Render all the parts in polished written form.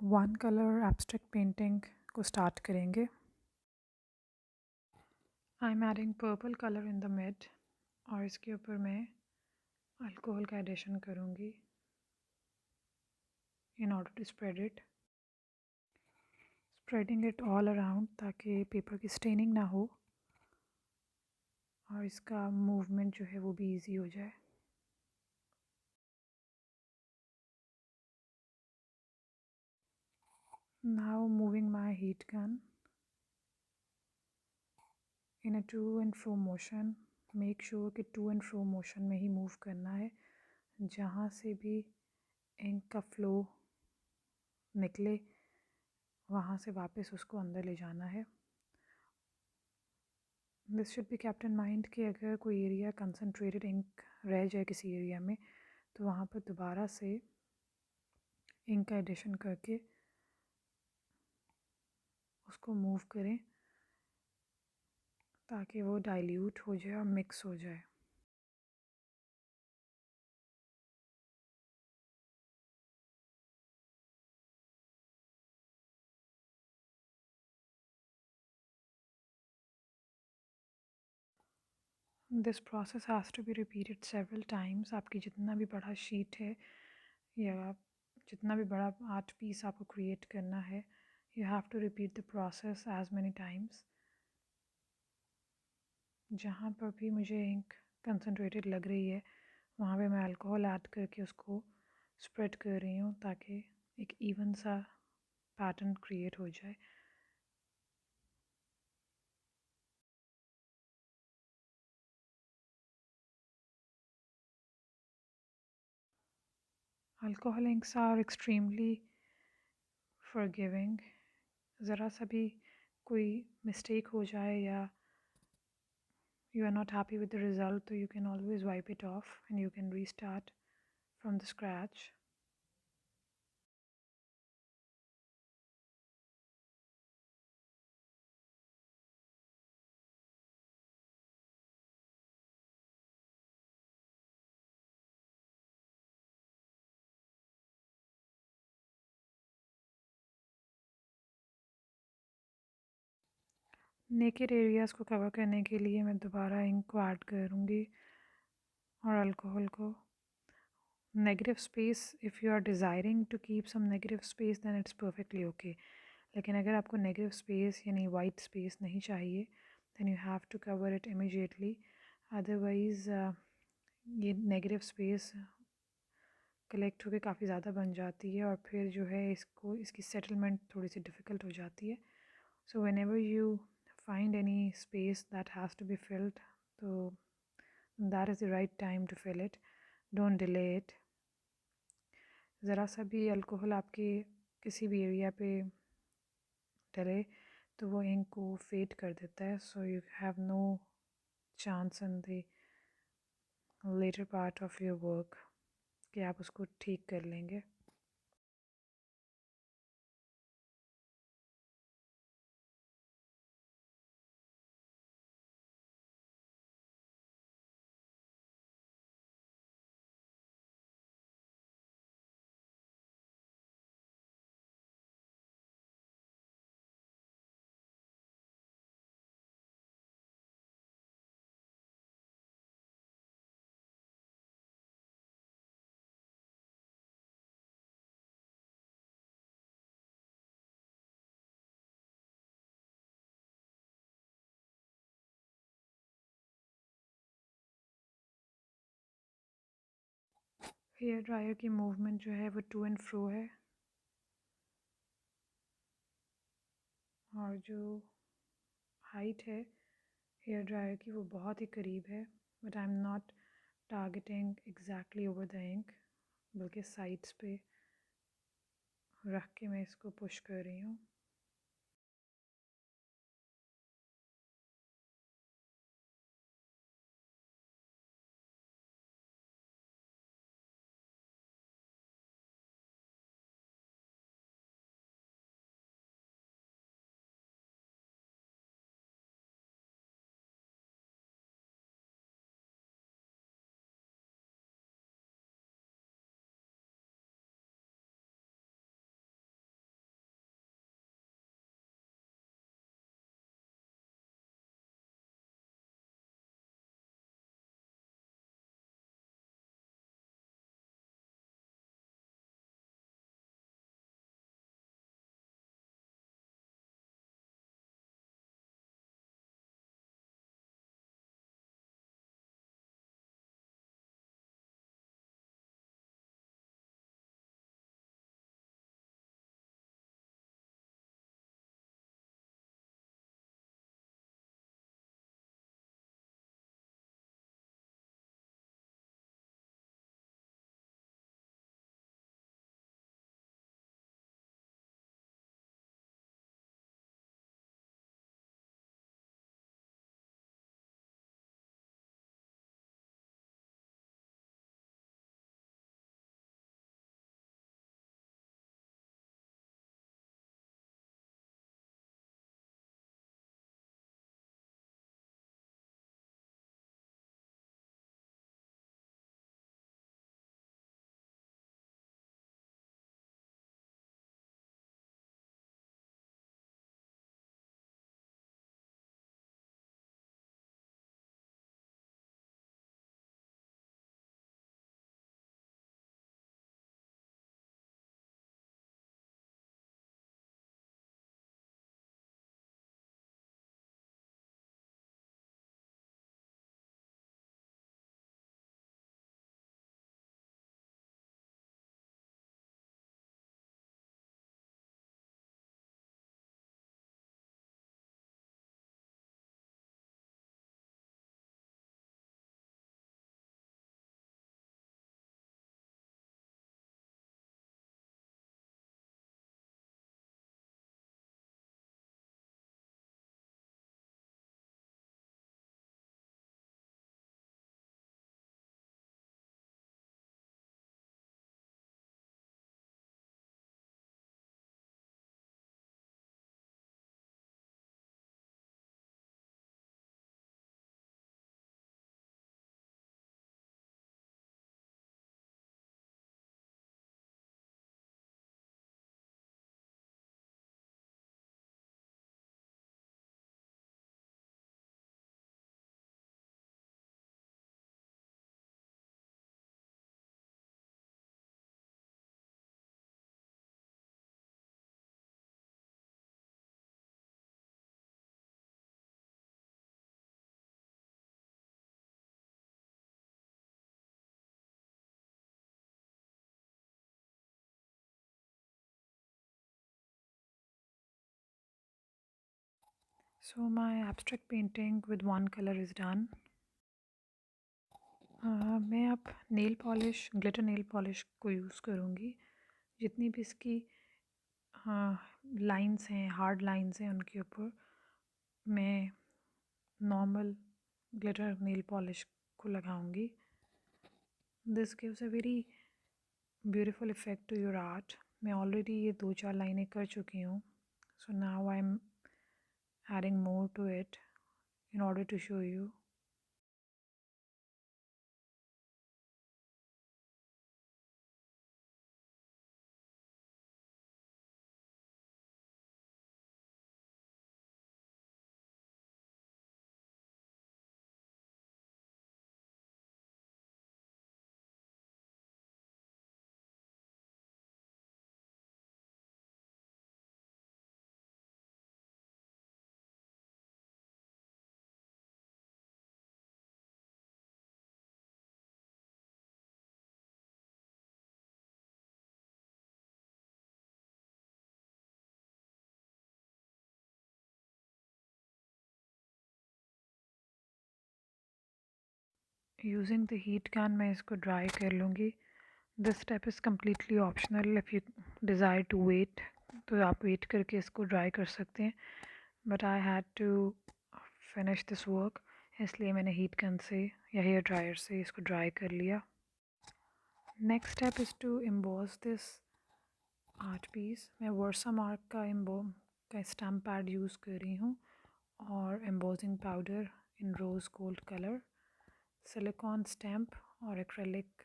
One colour abstract painting को start करेंगे। I am adding purple colour in the mid और इसके ऊपर मैं अल्कोहल का एडिशन करूँगी in order to spread it. Spreading it all around ताकि पेपर की स्टेनिंग ना हो और इसका मूवमेंट जो है वो भी इजी हो जाए। Now moving my heat gun in a to and fro motion. Make sure कि टू एंड फ्रो मोशन में ही मूव करना है। जहाँ से भी इंक का फ्लो निकले वहाँ से वापस उसको अंदर ले जाना है। This should be kept in mind कि अगर कोई एरिया कंसनट्रेटेड इंक रह जाए किसी एरिया में तो वहाँ पर दोबारा से इंक का एडिशन करके उसको मूव करें ताकि वो डाइल्यूट हो जाए और मिक्स हो जाए। This process has to be repeated several times. आपकी जितना भी बड़ा शीट है या जितना भी बड़ा आर्ट पीस आपको क्रिएट करना है, you have to repeat the process as many times. जहाँ पर भी मुझे इंक कंसनट्रेटेड लग रही है वहाँ पे मैं अल्कोहल ऐड करके उसको स्प्रेड कर रही हूँ ताकि एक इवन सा पैटर्न क्रिएट हो जाए। Alcohol inks are extremely forgiving. ज़रा सा भी कोई मिस्टेक हो जाए या you are not happy with the result, so you can always wipe it off and you can restart from the scratch. Naked areas को कवर करने के लिए मैं दोबारा इंक को ऐड करूँगी और अल्कोहल को। Negative space, if you are desiring to keep some negative space then it's perfectly okay. लेकिन अगर आपको नेगेटिव स्पेस यानी वाइट स्पेस नहीं चाहिए then you have to cover it immediately. Otherwise ये नेगेटिव स्पेस कलेक्ट होकर काफ़ी ज़्यादा बन जाती है और फिर जो है इसकी सेटलमेंट थोड़ी सी डिफ़िकल्ट हो जाती है। So whenever you find any space that has to be filled, so that is the right time to fill it. Don't delay it. ज़रा सा भी अल्कोहल आपके किसी भी एरिया पे डले तो वो इंक को फेड कर देता है। So you have no chance in the later part of your work कि आप उसको ठीक कर लेंगे। हेयर ड्रायर की मूवमेंट जो है वो टू एंड फ्रो है और जो हाइट है हेयर ड्रायर की वो बहुत ही करीब है, but I am not targeting exactly over the ink, बल्कि साइड्स पे रख के मैं इसको पुश कर रही हूँ। So my abstract painting with one color is done. मैं अब nail polish, glitter nail polish को यूज़ करूँगी। जितनी भी इसकी लाइंस हैं, हार्ड लाइंस हैं, उनके ऊपर मैं नॉर्मल ग्लिटर नेल पॉलिश को लगाऊंगी। This gives a very beautiful effect to your art. मैं ऑलरेडी ये 2-4 लाइनें कर चुकी हूँ, so now I am adding more to it in order to show you. Using the heat gun मैं इसको ड्राई कर लूँगी। This step is completely optional. If you desire to wait तो आप वेट करके इसको ड्राई कर सकते हैं, but I had to finish this work, इसलिए मैंने हीट गन से या हेयर ड्रायर से इसको ड्राई कर लिया। Next step is to emboss this art piece. मैं वर्सामार्क का स्टैम्प पैड यूज़ कर रही हूँ और embossing powder in rose gold colour, silicone stamp और एक्रेलिक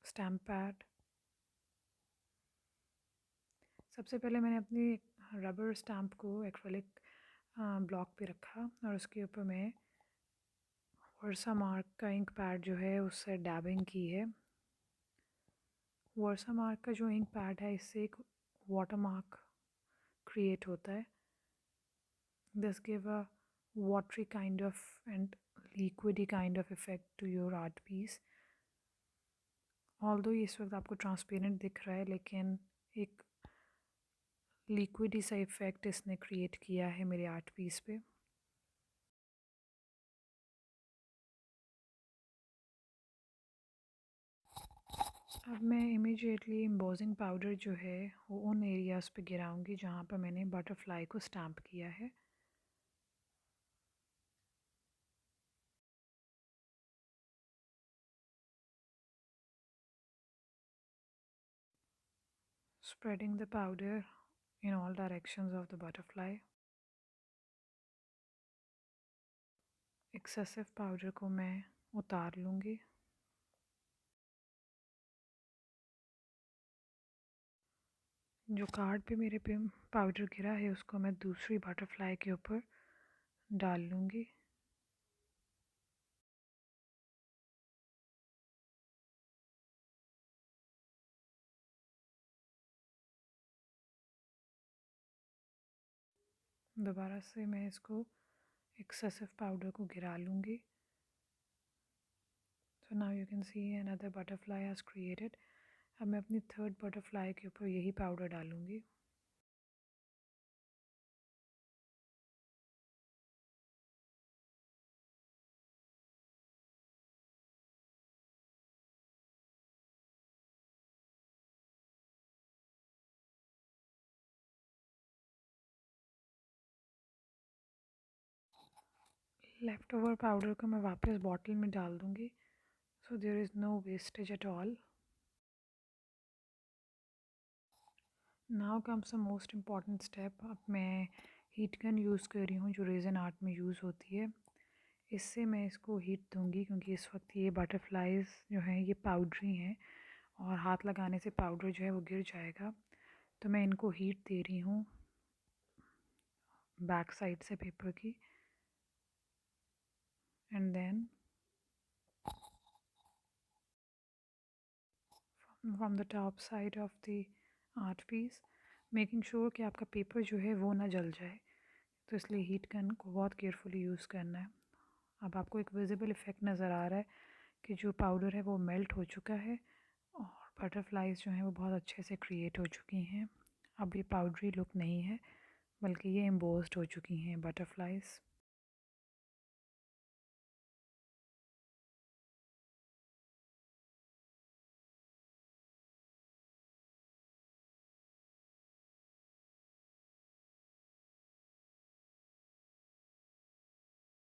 स्टैम्प पैड। सबसे पहले मैंने अपनी रबर स्टैम्प को एक्रेलिक ब्लॉक पे रखा और उसके ऊपर मैं वर्सामार्क का इंक पैड जो है उससे डैबिंग की है। वर्सामार्क का जो इंक पैड है, इससे एक वाटरमार्क क्रिएट होता है। This give a watery kind of and liquidy kind of effect to your art piece. Although इस वक्त आपको ट्रांसपेरेंट दिख रहा है, लेकिन एक लिक्विडी सा इफ़ेक्ट इसने क्रिएट किया है मेरे आर्ट पीस पे। अब मैं इमीडिएटली एम्बोजिंग पाउडर जो है वो उन एरियाज़ पे गिराऊंगी जहाँ पर मैंने बटरफ्लाई को स्टैम्प किया है। Spreading the powder in all directions of the butterfly. Excessive powder को मैं उतार लूँगी। जो कार्ड पे मेरे पे पाउडर गिरा है उसको मैं दूसरी बटरफ्लाई के ऊपर डाल लूँगी। दोबारा से मैं इसको एक्सेसिव पाउडर को गिरा लूँगी। So now you can see another butterfly has created. अब मैं अपनी थर्ड बटरफ्लाई के ऊपर यही पाउडर डालूँगी। लेफ़्ट ओवर पाउडर को मैं वापस बॉटल में डाल दूँगी, so there is no wastage at all. Now comes the most important step. अब मैं हीट गन यूज़ कर रही हूँ जो रेज़न आर्ट में यूज़ होती है। इससे मैं इसको हीट दूँगी क्योंकि इस वक्त ये बटरफ्लाइज जो हैं ये पाउडरी हैं और हाथ लगाने से पाउडर जो है वो गिर जाएगा। तो मैं इनको हीट दे रही हूँ बैक साइड से पेपर की, and then from the top side of the art piece, making sure कि आपका पेपर जो है वो ना जल जाए। तो इसलिए हीट गन को बहुत केयरफुली यूज़ करना है। अब आपको एक विजिबल इफ़ेक्ट नज़र आ रहा है कि जो पाउडर है वो मेल्ट हो चुका है और बटरफ्लाइज जो हैं वो बहुत अच्छे से क्रिएट हो चुकी हैं। अब ये पाउडरी लुक नहीं है, बल्कि ये एम्बोस्ड हो चुकी हैं बटरफ्लाइज।